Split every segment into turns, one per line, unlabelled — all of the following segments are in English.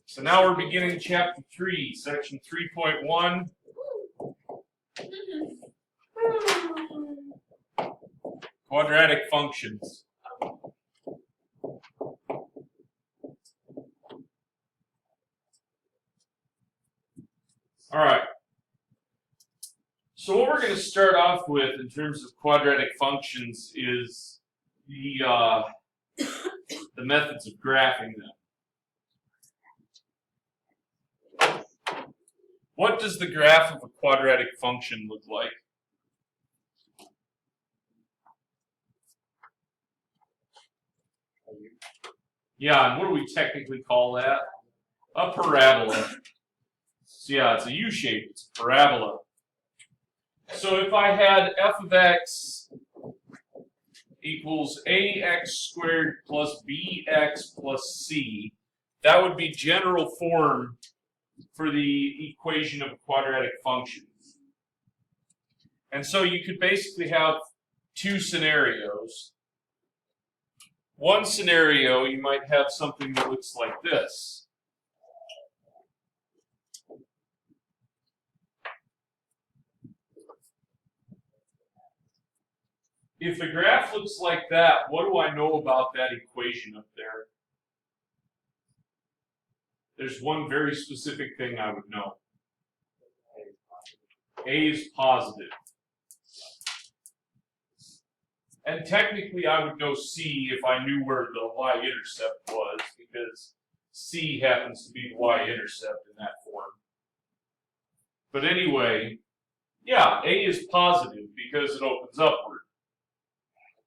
So now we're beginning chapter 3, section 3.1. Quadratic functions. All right. So what we're going to start off with in terms of quadratic functions is the methods of graphing them. What does the graph of a quadratic function look like? Yeah, and what do we technically call that? A parabola. So yeah, it's a U shape, it's a parabola. So if I had f of x equals ax squared plus bx plus c, that would be general form for the equation of a quadratic function. And so you could basically have two scenarios. One scenario, you might have something that looks like this. If the graph looks like that, what do I know about that equation up there? There's one very specific thing I would know. A is positive. And technically, I would know C if I knew where the y-intercept was, because C happens to be the y-intercept in that form. But anyway, yeah, A is positive because it opens upward.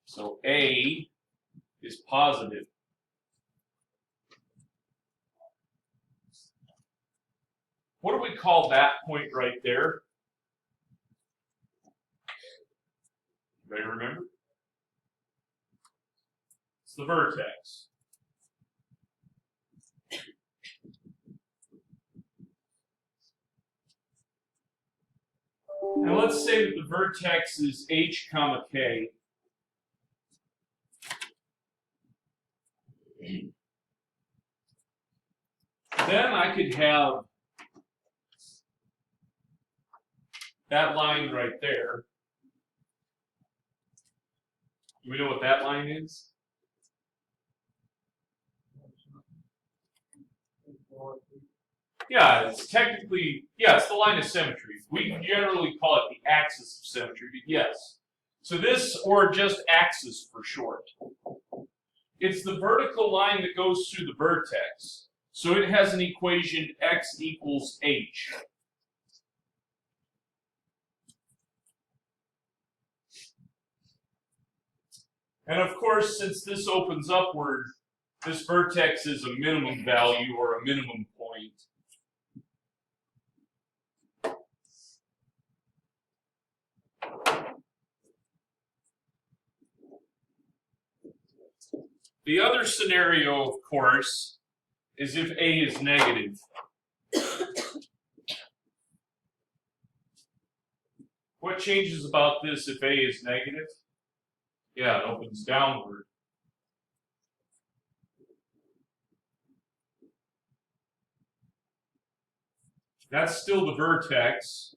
So A is positive. What do we call that point right there? Anybody remember? It's the vertex. Now let's say that the vertex is h comma k. Then I could have that line right there. Do we know what that line is? Yeah, it's technically, yeah, it's the line of symmetry. We generally call it the axis of symmetry, but yes. So this, or just axis for short. It's the vertical line that goes through the vertex. So it has an equation x equals h. And of course, since this opens upward, this vertex is a minimum value or a minimum point. The other scenario, of course, is if A is negative. What changes about this if A is negative? Yeah, it opens downward. That's still the vertex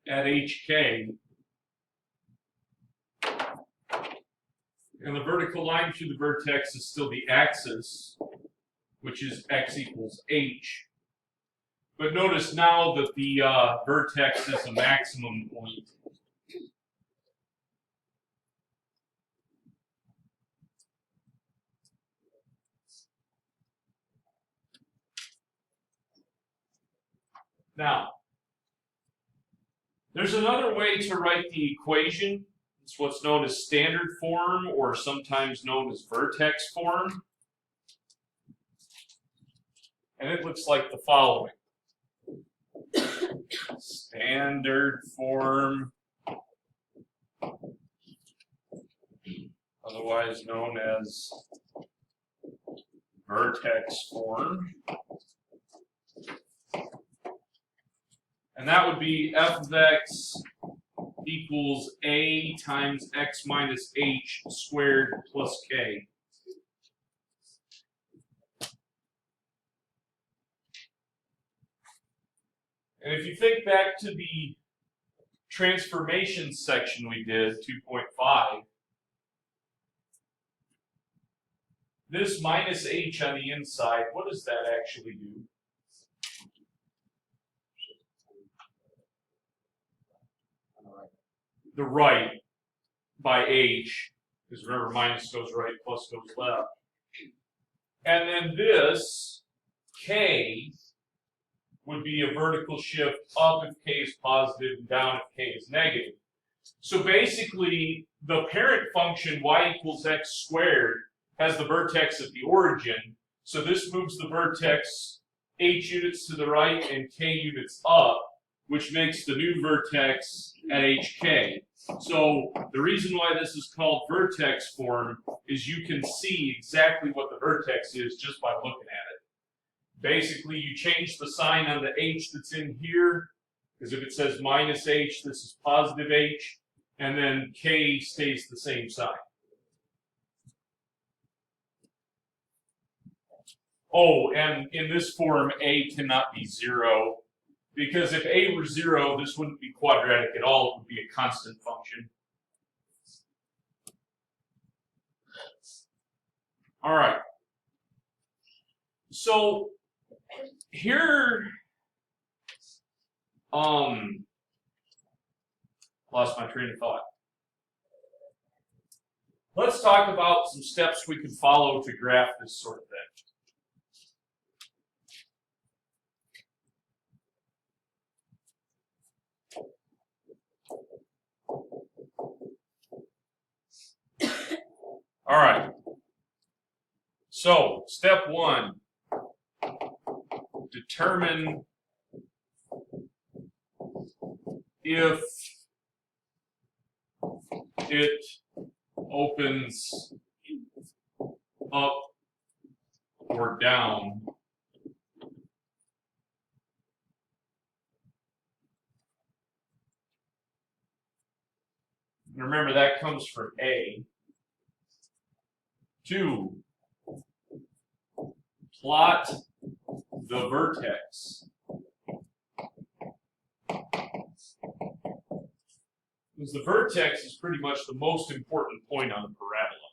at HK. And the vertical line through the vertex is still the axis, which is x equals h. But notice now that the vertex is a maximum point. Now, there's another way to write the equation. It's what's known as standard form, or sometimes known as vertex form. And it looks like the following. Standard form, otherwise known as vertex form. And that would be f of x equals a times x minus h squared plus k. And if you think back to the transformation section we did, 2.5, this minus h on the inside, what does that actually do? The right by h, because remember minus goes right, plus goes left. And then this k would be a vertical shift up if k is positive and down if k is negative. So basically, the parent function y equals x squared has the vertex at the origin. So this moves the vertex h units to the right and k units up, which makes the new vertex at hk. So the reason why this is called vertex form is you can see exactly what the vertex is just by looking at it. Basically, you change the sign on the h that's in here, because if it says minus h, this is positive h, and then k stays the same sign. Oh, and in this form, a cannot be 0, because if a were 0, this wouldn't be quadratic at all, it would be a constant function. All right. So here, lost my train of thought. Let's talk about some steps we could follow to graph this sort of thing. All right. So, step 1, determine if it opens up or down remember that comes from A. 2, plot the vertex. Because the vertex is pretty much the most important point on the parabola.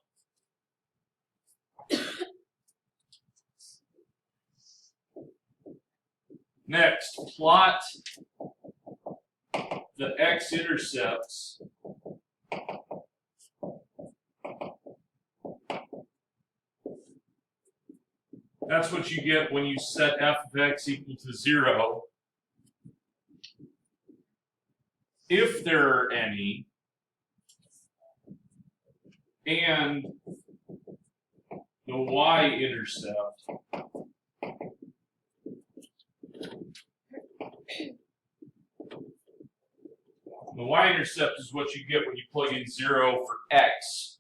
Next, plot the x-intercepts That's what you get when you set f of x equal to 0. If there are any, and the y-intercept is what you get when you plug in 0 for x.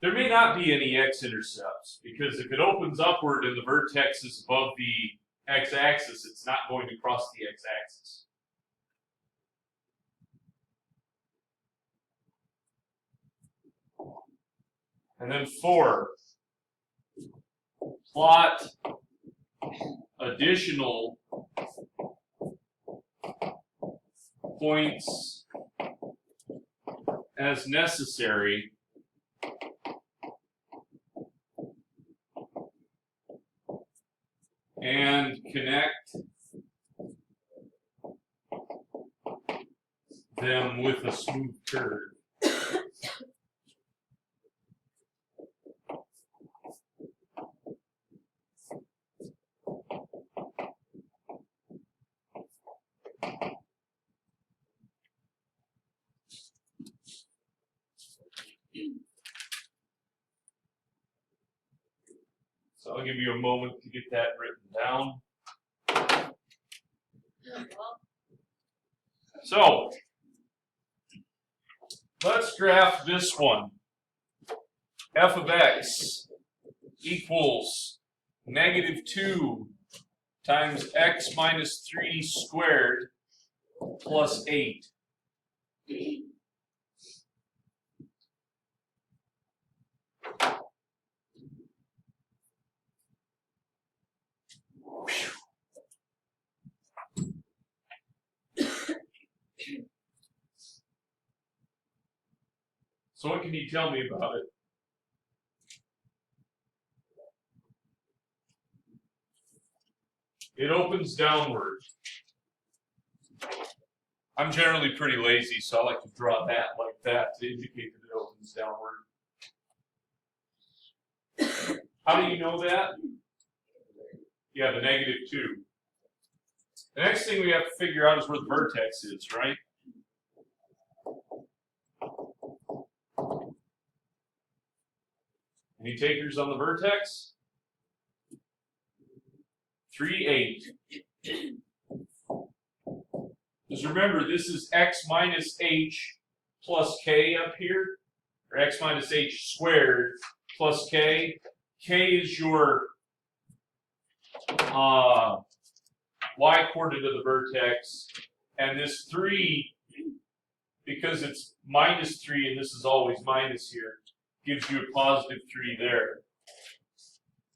There may not be any x-intercepts, because if it opens upward and the vertex is above the x-axis, it's not going to cross the x-axis. And then 4, plot additional points as necessary and connect them with a smooth curve. So I'll give you a moment to get that written down. So let's graph this one. F of x equals -2 times x minus 3 squared plus 8. So what can you tell me about it? It opens downward. I'm generally pretty lazy, so I like to draw that like that to indicate that it opens downward. How do you know that? Yeah, the -2. The next thing we have to figure out is where the vertex is, right? Any takers on the vertex? 3, 8. Just remember, this is x minus h plus k up here, or x minus h squared plus k. K is your y-coordinate of the vertex, and this 3, because it's -3 and this is always minus here, gives you a +3 there.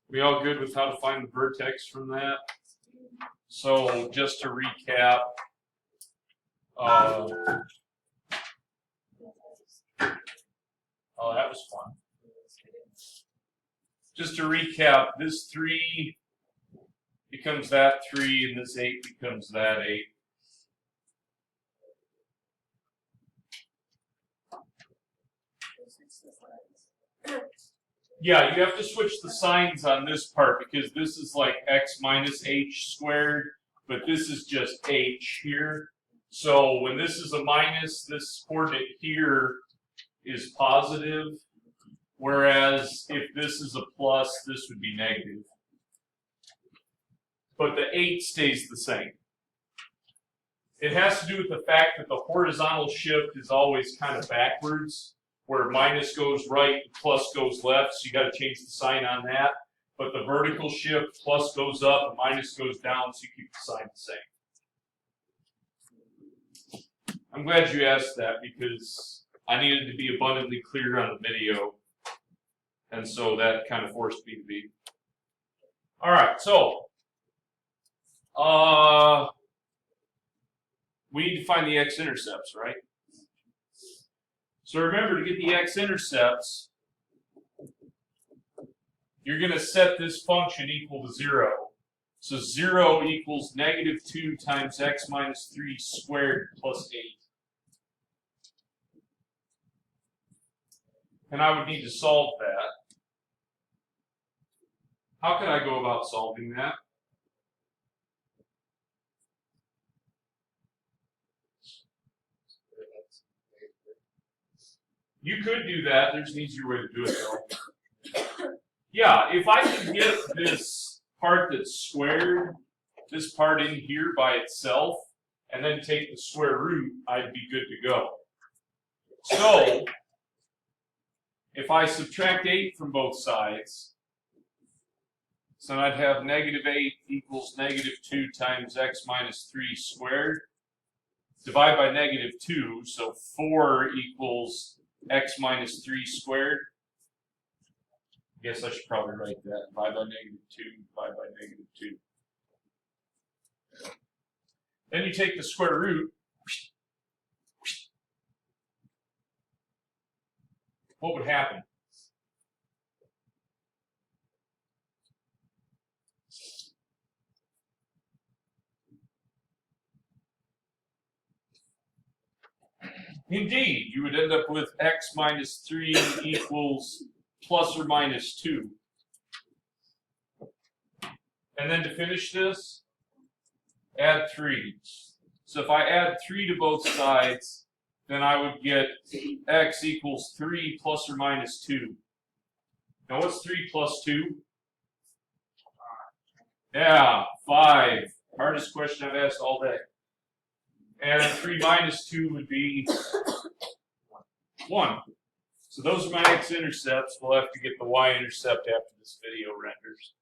We all good with how to find the vertex from that? So just to recap, oh, that was fun. Just to recap, this 3 becomes that 3, and this 8 becomes that 8. Yeah, you have to switch the signs on this part because this is like x minus h squared, but this is just h here. So when this is a minus, this coordinate here is positive, whereas if this is a plus, this would be negative. But the 8 stays the same. It has to do with the fact that the horizontal shift is always kind of backwards, where minus goes right and plus goes left, so you got to change the sign on that. But the vertical shift, plus goes up and minus goes down, so you keep the sign the same. I'm glad you asked that because I needed to be abundantly clear on the video, and so that kind of forced me to be. All right, so we need to find the x-intercepts, right? So remember, to get the x-intercepts, you're going to set this function equal to 0. So 0 equals -2 times x minus 3 squared plus 8. And I would need to solve that. How can I go about solving that? You could do that. There's an easier way to do it, though. Yeah, if I can get this part that's squared, this part in here by itself, and then take the square root, I'd be good to go. So, if I subtract 8 from both sides, so I'd have -8 equals -2 times x minus 3 squared. Divide by -2, so 4 equals x minus 3 squared. I guess I should probably write that. Divide by -2, divide by -2. Then you take the square root. What would happen? Indeed, you would end up with x minus 3 equals plus or minus 2. And then to finish this, add 3. So if I add 3 to both sides, then I would get x equals 3 plus or minus 2. Now what's 3 plus 2? Yeah, 5. Hardest question I've asked all day. And 3 minus 2 would be 1. So those are my x-intercepts. We'll have to get the y-intercept after this video renders.